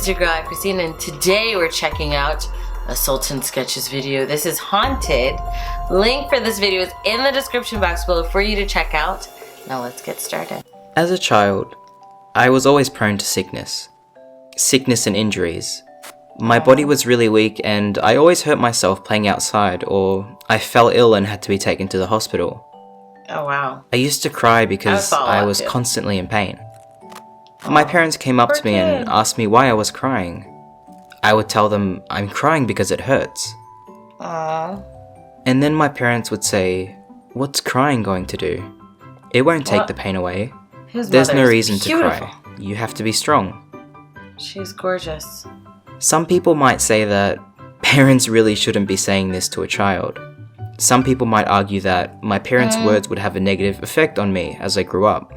your girl AyChristene, and today we're checking out a Sultan Sketches video. This is Haunted. Link for this video is in the description box below for you to check out. Now let's get started. As a child, I was always prone to sickness. Sickness and injuries. My body was really weak and I always hurt myself playing outside, or I fell ill and had to be taken to the hospital. Oh wow. I used to cry because I was constantly in pain. My parents came up to me and asked me why I was crying. I would tell them I'm crying because it hurts. Aww. And then my parents would say, "What's crying going to do? It won't take the pain away. There's no reason to cry. You have to be strong." She's gorgeous. Some people might say that parents really shouldn't be saying this to a child. Some people might argue that my parents' words would have a negative effect on me as I grew up.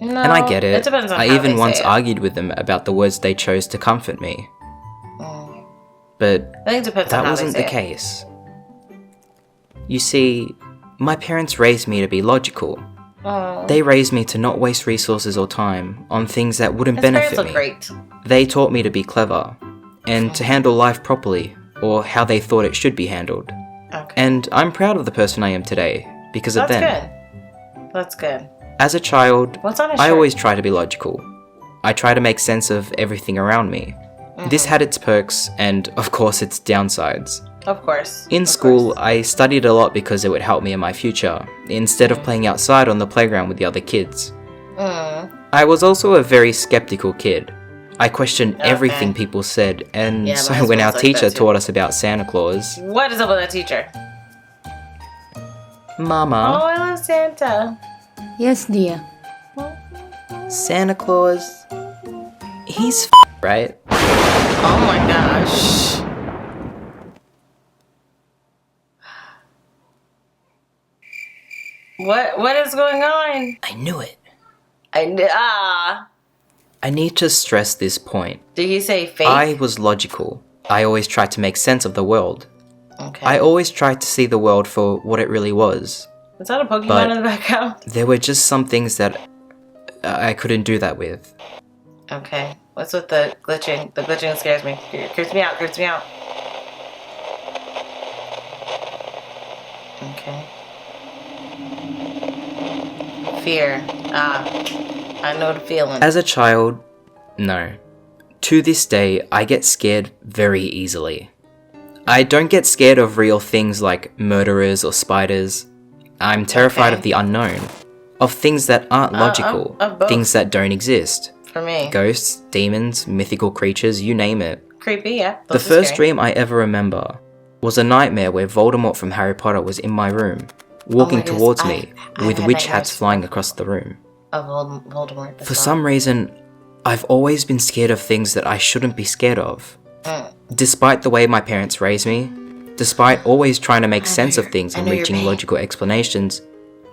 No, and I get it. Depends on I how even they once say it. argued with them about the words they chose to comfort me. But I think it depends on that how wasn't they the say it. case. You see, my parents raised me to be logical. They raised me to not waste resources or time on things that wouldn't benefit me. Great. They taught me to be clever and to handle life properly, or how they thought it should be handled. Okay. And I'm proud of the person I am today because of them. That's good. As a child, What's on his I shirt? always try to be logical. I try to make sense of everything around me. This had its perks and, of course, its downsides. Of course. In school, I studied a lot because it would help me in my future, instead of playing outside on the playground with the other kids. I was also a very skeptical kid. I questioned everything people said, and Yeah, so my when our husband's like teacher that too. taught us about Santa Claus, What is up with that teacher? Mama, Oh, I love Santa. Yes, dear. Santa Claus, he's right? Oh my gosh. What is going on? I knew it. I I need to stress this point. Did he say fake? I was logical. I always tried to make sense of the world. Okay. I always tried to see the world for what it really was. Is that a Pokemon but- in the background? There were just some things that I couldn't do that with. Okay. What's with the glitching? The glitching scares me. It creeps me out. Creeps me out. Okay. Fear. I know the feeling. As a child, no. To this day, I get scared very easily. I don't get scared of real things like murderers or spiders. I'm terrified of the unknown. Of things that aren't logical. of both. Things that don't exist. For me. Ghosts, demons, mythical creatures, you name it. Creepy, yeah. The first dream I ever remember was a nightmare where Voldemort from Harry Potter was in my room, walking goodness, towards I've me, with had witch nightmares. hats flying across the room. Of Voldemort. For some reason, I've always been scared of things that I shouldn't be scared of. Despite the way my parents raised me, despite always trying to make sense of things and know your reaching pain. logical explanations,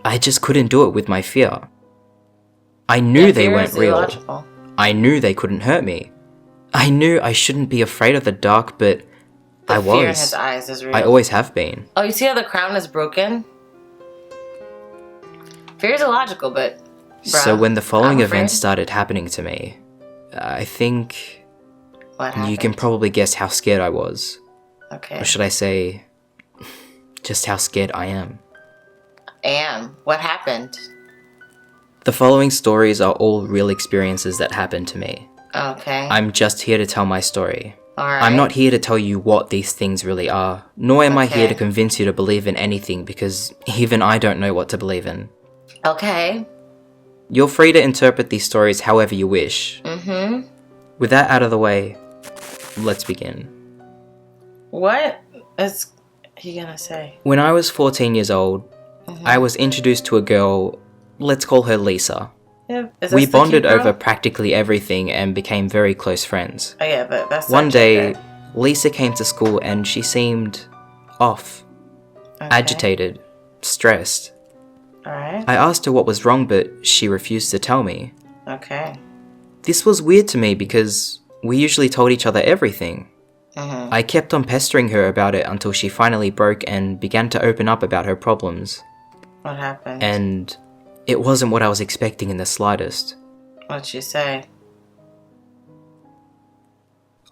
I just couldn't do it with my fear. I knew they weren't real. Illogical. I knew they couldn't hurt me. I knew I shouldn't be afraid of the dark, but I The fear in was. his eyes is real. I always have been. Oh, you see how the crown is broken? Fear is illogical, but... So bruh, when the following I'm events afraid. started happening to me, I think What happened? you can probably guess how scared I was. Okay. Or should I say, just how scared I am. What happened? The following stories are all real experiences that happened to me. Okay. I'm just here to tell my story. Alright. I'm not here to tell you what these things really are, nor am I here to Okay. convince you to believe in anything, because even I don't know what to believe in. Okay. You're free to interpret these stories however you wish. With that out of the way, let's begin. What is he gonna say? When I was 14 years old, I was introduced to a girl, let's call her Lisa. Yeah, is We this the bonded cute girl? over practically everything and became very close friends. Oh yeah, but that's One not day, gender. Lisa came to school and she seemed off, agitated, stressed. Alright. I asked her what was wrong, but she refused to tell me. Okay. This was weird to me because we usually told each other everything. I kept on pestering her about it until she finally broke and began to open up about her problems. What happened? And it wasn't what I was expecting in the slightest. What'd she say?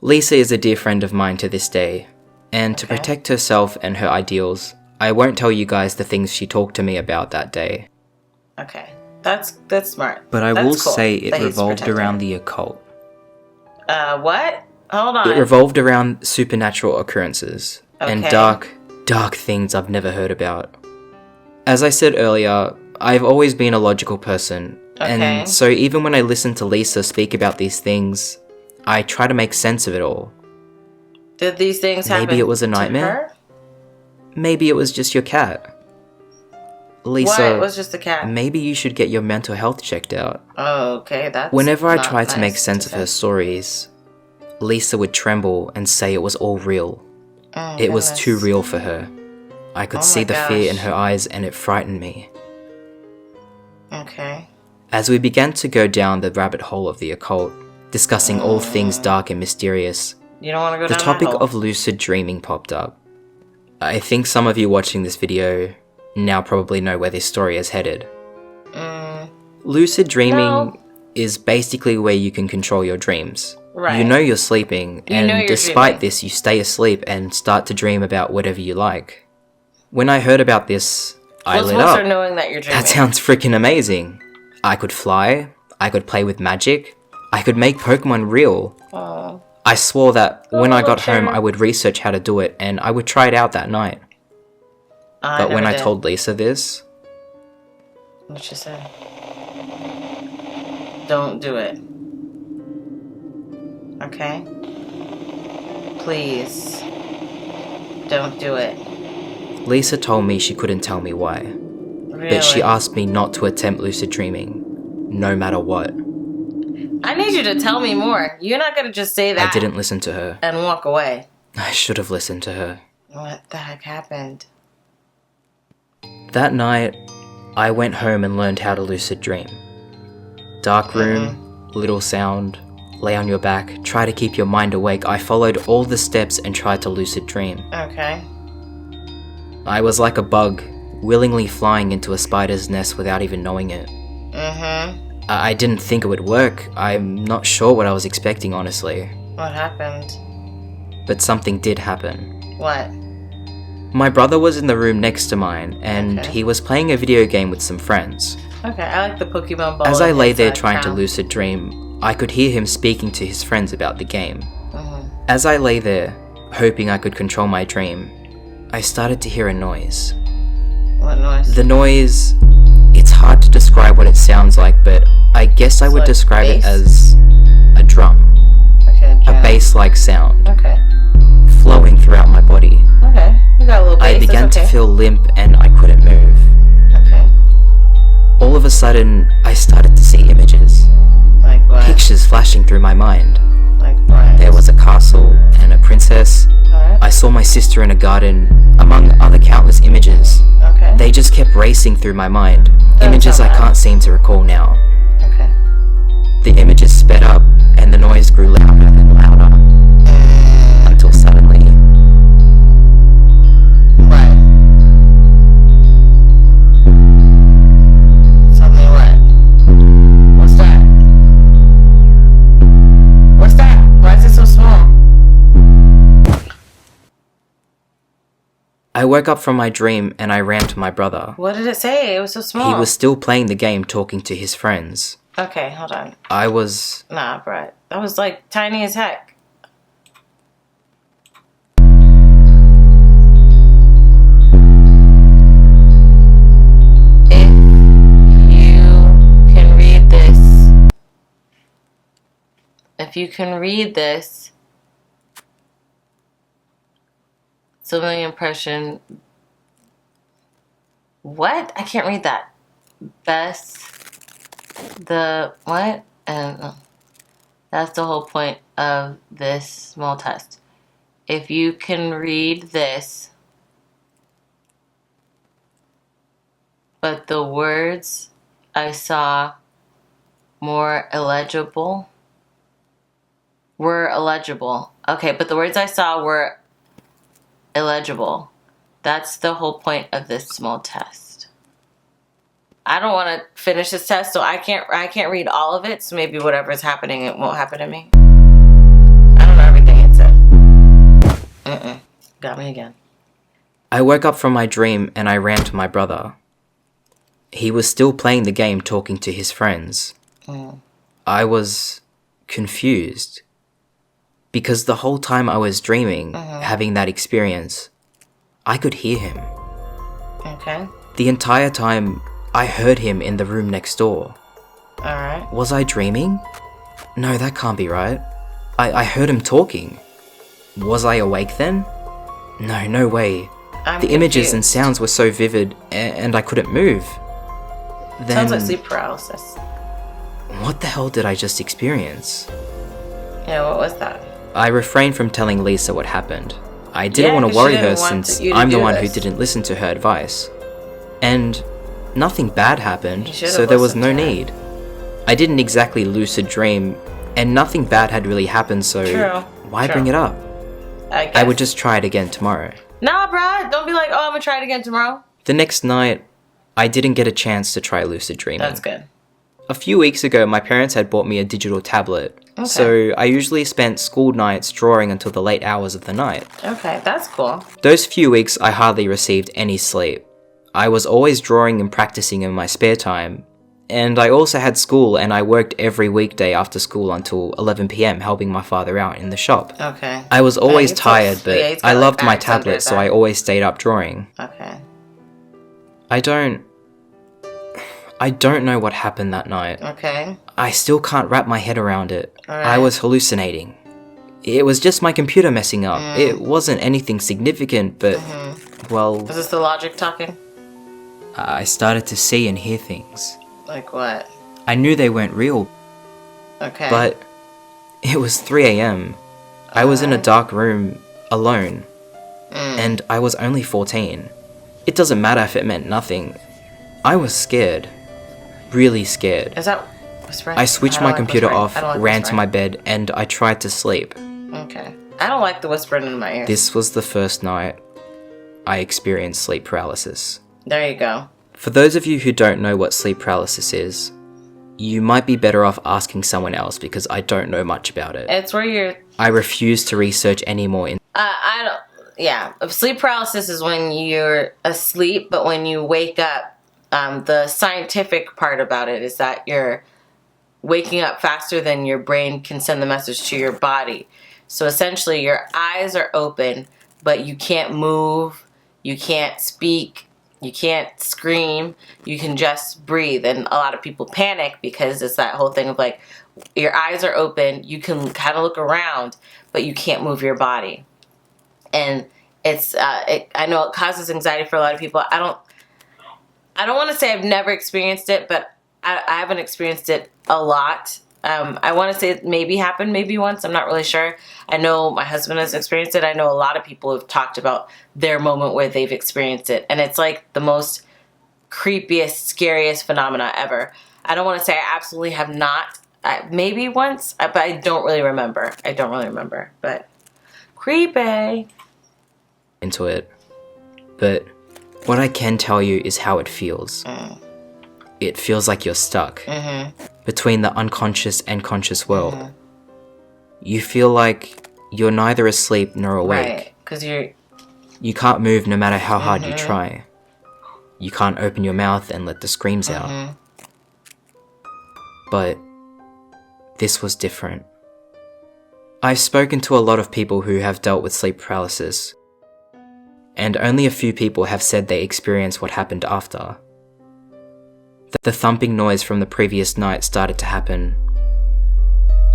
Lisa is a dear friend of mine to this day, and to Okay. protect herself and her ideals, I won't tell you guys the things she talked to me about that day. Okay. That's smart. But I That's will cool say it that he's revolved protecting around her. the occult. What? Hold on. It revolved around supernatural occurrences and Okay. dark things I've never heard about. As I said earlier, I've always been a logical person, Okay. and so even when I listen to Lisa speak about these things, I try to make sense of it all. Did these things happen? Maybe it was a to nightmare? her? Maybe it was just your cat. Lisa, What was just the cat? maybe you should get your mental health checked out. Oh, okay. That's Whenever I not tried to make nice sense to of her say. stories, Lisa would tremble and say it was all real. Oh, It was too goodness. real for her. I could Oh see my the fear in gosh. her eyes and it frightened me. Okay. As we began to go down the rabbit hole of the occult, discussing all things dark and mysterious, You don't want to go the down topic that hole. of lucid dreaming popped up. I think some of you watching this video now probably know where this story is headed. Lucid dreaming No. is basically where you can control your dreams. Right. You know you're sleeping, You and know you're despite dreaming. this, you stay asleep and start to dream about whatever you like. When I heard about this, I What's lit most up. are knowing that you're dreaming. That sounds freaking amazing. I could fly, I could play with magic, I could make Pokemon real. Oh. I swore that when I got home sure. I would research how to do it and I would try it out that night. But when I told Lisa this, What you say? Don't do it. Okay? Please. Don't do it. Lisa told me she couldn't tell me why. Really? But she asked me not to attempt lucid dreaming, no matter what. I need you to tell me more. You're not gonna just say that I didn't listen to her. and walk away. I should have listened to her. What the heck happened? That night, I went home and learned how to lucid dream. Dark room, little sound, lay on your back, try to keep your mind awake. I followed all the steps and tried to lucid dream. Okay. I was like a bug, willingly flying into a spider's nest without even knowing it. I didn't think it would work. I'm not sure what I was expecting, honestly. What happened? But something did happen. What? My brother was in the room next to mine, and Okay. he was playing a video game with some friends. Okay, I like the Pokemon ball. As I in lay his, there trying to crown. lucid dream, I could hear him speaking to his friends about the game. Mhm. As I lay there, hoping I could control my dream, I started to hear a noise. What noise? The noise, it's hard to describe what it sounds like, but I guess I would like describe it bass? as a drum, Okay, a jazz. bass-like sound, Okay. flowing throughout my body. Okay. You got a little bass. I that's began to okay. feel limp and I couldn't move. Okay. All of a sudden, I started to see images, Like what? pictures flashing through my mind. Like what? There was a castle and a princess. Alright. I saw my sister in a garden, among other countless images. Okay. They just kept racing through my mind, images sound I bad. can't seem to recall now. Okay. The images sped up, and the noise grew louder and louder, until suddenly, What? Suddenly what? What's that? What's that? Why is it so small? I woke up from my dream and I ran to my brother. What did it say? It was so small. He was still playing the game, talking to his friends. Okay, hold on. I was... Nah, Brett. That was like tiny as heck. If you can read this, sibling impression. What? I can't read that. Best. The what? And that's the whole point of this small test. If you can read this, but the words I saw were illegible. Okay, but the words I saw were illegible. That's the whole point of this small test. I don't want to finish this test, so I can't read all of it, so maybe whatever's happening, it won't happen to me. I don't know everything Got me again. I woke up from my dream and I ran to my brother. He was still playing the game, talking to his friends. I was confused because the whole time I was dreaming, having that experience, I could hear him. Okay. The entire time, I heard him in the room next door. Alright. Was I dreaming? No, that can't be right. I heard him talking. Was I awake then? No way. I'm the images and confused. sounds were so vivid, and I couldn't move. Then, Sounds like sleep paralysis. what the hell did I just experience? Yeah, what was that? I refrained from telling Lisa what happened. I didn't Yeah, want to 'cause she worry didn't her want since you to I'm the do one who this. didn't listen to her advice. And nothing bad happened, You should've so there was listened no to her. need. I didn't exactly lucid dream, and nothing bad had really happened, so True, why true. bring it up? I guess. I would just try it again tomorrow. Nah, bruh. Don't be like, oh, I'm gonna try it again tomorrow. The next night, I didn't get a chance to try lucid dreaming. That's good. A few weeks ago, my parents had bought me a digital tablet, so I usually spent school nights drawing until the late hours of the night. Okay, that's cool. Those few weeks, I hardly received any sleep. I was always drawing and practicing in my spare time, and I also had school, and I worked every weekday after school until 11 PM helping my father out in the shop. Okay. I was always he's so- tired, but yeah, he's got, I like, loved my bags under tablet, so that. I always stayed up drawing. Okay. I don't know what happened that night. Okay. I still can't wrap my head around it. Alright. I was hallucinating. It was just my computer messing up. It wasn't anything significant, but, well, Is this the logic talking? I started to see and hear things. Like what? I knew they weren't real, Okay. but it was 3 AM. I was in a dark room, alone, and I was only 14. It doesn't matter if it meant nothing. I was scared. Really scared. Is that whispering? I switched don't my like computer whispering. off, I don't like ran to whispering. my bed, and I tried to sleep. Okay. I don't like the whispering in my ear. This was the first night I experienced sleep paralysis. There you go. For those of you who don't know what sleep paralysis is, you might be better off asking someone else because I don't know much about it. It's where you're. I refuse to research any more in. I don't. Yeah, sleep paralysis is when you're asleep, but when you wake up, the scientific part about it is that you're waking up faster than your brain can send the message to your body. So essentially, your eyes are open, but you can't move, you can't speak, you can't scream, you can just breathe. And a lot of people panic because it's that whole thing of like, your eyes are open, you can kind of look around, but you can't move your body. And it's, I know it causes anxiety for a lot of people. I don't want to say I've never experienced it, but I haven't experienced it a lot. I want to say it maybe happened maybe once. I'm not really sure. I know my husband has experienced it. I know a lot of people have talked about their moment where they've experienced it. And it's like the most creepiest, scariest phenomena ever. I don't want to say I absolutely have not. Maybe once, but I don't really remember. But creepy. into it. But what I can tell you is how it feels. It feels like you're stuck between the unconscious and conscious world. You feel like you're neither asleep nor awake. Right, because You can't move no matter how hard you try. You can't open your mouth and let the screams out. But this was different. I've spoken to a lot of people who have dealt with sleep paralysis, and only a few people have said they experienced what happened after. The thumping noise from the previous night started to happen,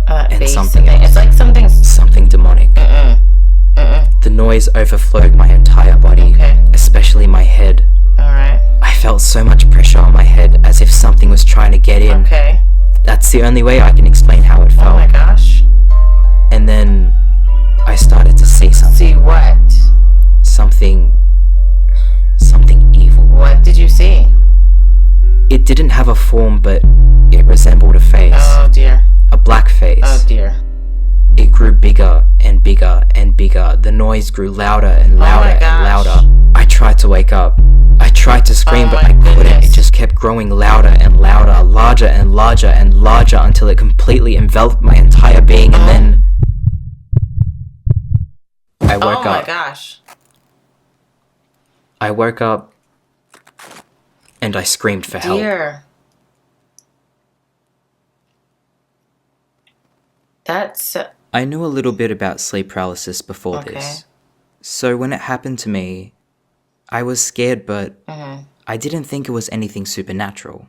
and bass something thing. else. It's like something's. Something demonic. The noise overflowed my entire body, Okay. especially my head. Alright. I felt so much pressure on my head as if something was trying to get in. Okay. That's the only way I can explain how it Oh felt. my gosh. And then I started to see something. See what? Something evil. What did you see? It didn't have a form, but it resembled a face. Oh dear. A black face. Oh dear. It grew bigger and bigger and bigger. The noise grew louder and louder and gosh. louder. I tried to wake up. I tried to scream, Oh but my I couldn't. goodness. It just kept growing louder and louder, larger and larger and larger until it completely enveloped my entire being, and then I I woke Oh my up. gosh. I woke up and I screamed for help. Dear. That's... I knew a little bit about sleep paralysis before Okay. this. So when it happened to me, I was scared, but I didn't think it was anything supernatural.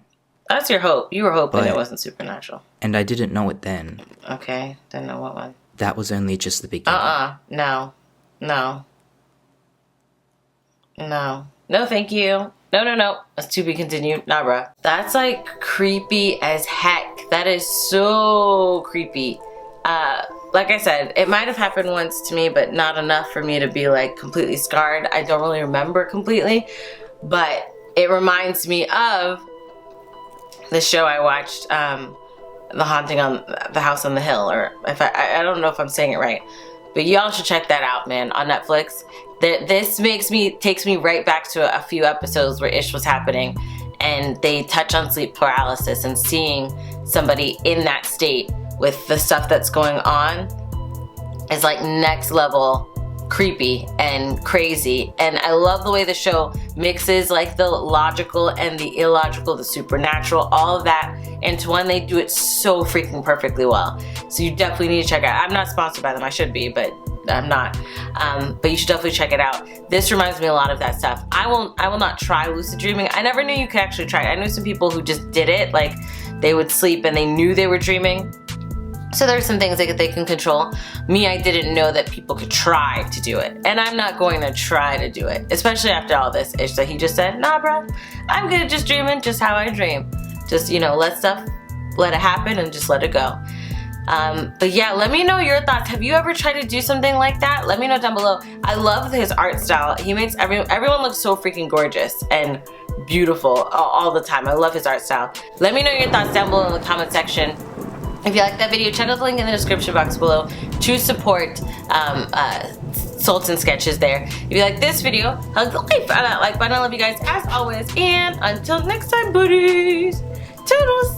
That's your hope. You were hoping But- it wasn't supernatural. And I didn't know it then. Okay. Didn't know what one. That was only just the beginning. No. No. No. No, thank you. No. That's to be continued. Nah, bruh. That's like creepy as heck. That is so creepy. Like I said, it might have happened once to me, but not enough for me to be like completely scarred. I don't really remember completely, but it reminds me of the show I watched, The Haunting on the House on the Hill, or if I don't know if I'm saying it right, but y'all should check that out, man, on Netflix. This takes me right back to a few episodes where Ish was happening, and they touch on sleep paralysis and seeing somebody in that state with the stuff that's going on is like next level creepy and crazy. And I love the way the show mixes like the logical and the illogical, the supernatural, all of that into one. They do it so freaking perfectly well. So you definitely need to check it out. I'm not sponsored by them. I should be, but I'm not. But you should definitely check it out. This reminds me a lot of that stuff. I will not try lucid dreaming. I never knew you could actually try it. I knew some people who just did it. Like they would sleep and they knew they were dreaming. So there's some things they can control. Me, I didn't know that people could try to do it. And I'm not going to try to do it. Especially after all this Ish that he just said, nah, bro, I'm good at just dreaming just how I dream. Just, let it happen and just let it go. But yeah, let me know your thoughts. Have you ever tried to do something like that? Let me know down below. I love his art style. He makes everyone look so freaking gorgeous and beautiful all the time. I love his art style. Let me know your thoughts down below in the comment section. If you like that video, check out the link in the description box below to support Sultan sketches there. If you like this video, hug the like button. I love you guys as always. And until next time, buddies. Toodles!